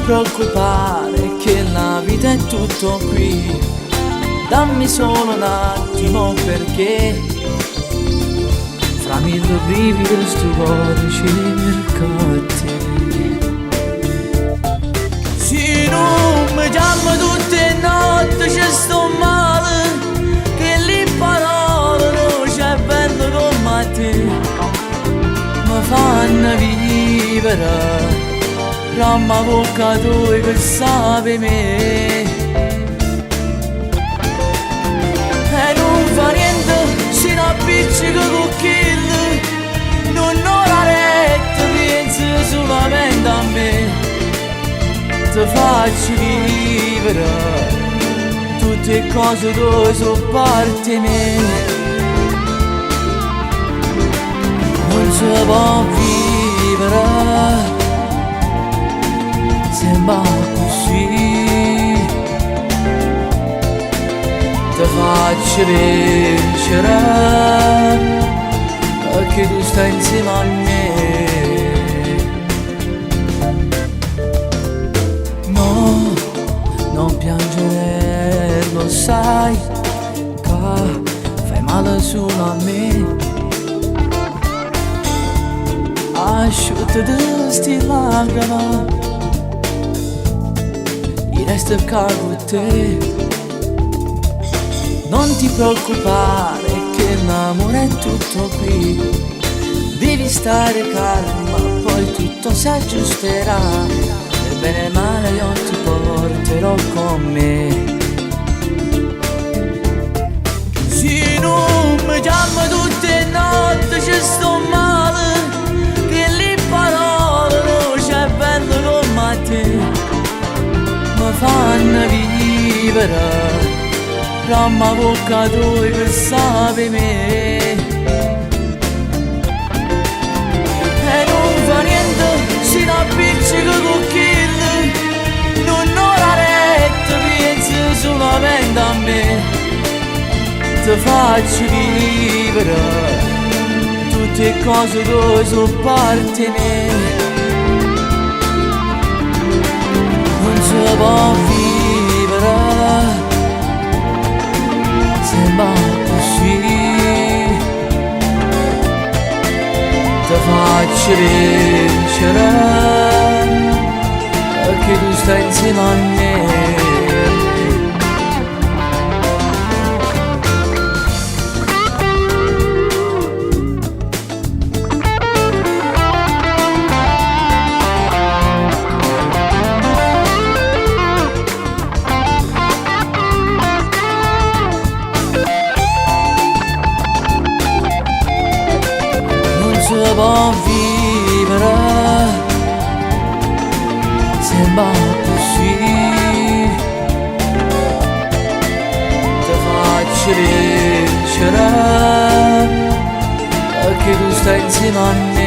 preoccupare che la vita è tutto qui. Dammi solo un attimo perché fra mille brividi sto cuore cerca te. Se non mi chiamo tutte le notti ci sto male, che le parole non c'è bello come te, mi fanno vivere. Ramma bocca tua che sape me. E non fa niente se non appiccica con kill, non ho la retta, pensi solamente a me. Ti faccio vivere tutte cose dove sono parte me. Non si può vivere sembra così, ti faccio vincere perché tu stai insieme a me. No, non piangere, lo sai che fai male solo a me. Asciutta di sti lacrime, resto qua con te. Non ti preoccupare che l'amore è tutto qui. Devi stare calma, poi tutto si aggiusterà. E bene e male io ti porterò con me. Se non mi chiamo tutte le notti ci sto male, che le parole non c'è bello come te, mi fanno vivere. Ramma bocca tua che sape me. E non fa niente se non appiccica con kill, non ho la retta, pensi solamente a me. Ti faccio vivere tutte cose dove sono parte me. Non si può vivere sembra così, ti faccio vincere perché tu stai insieme a me. Si può vivere sembra così, ti faccio vincere perché tu stai insieme a me.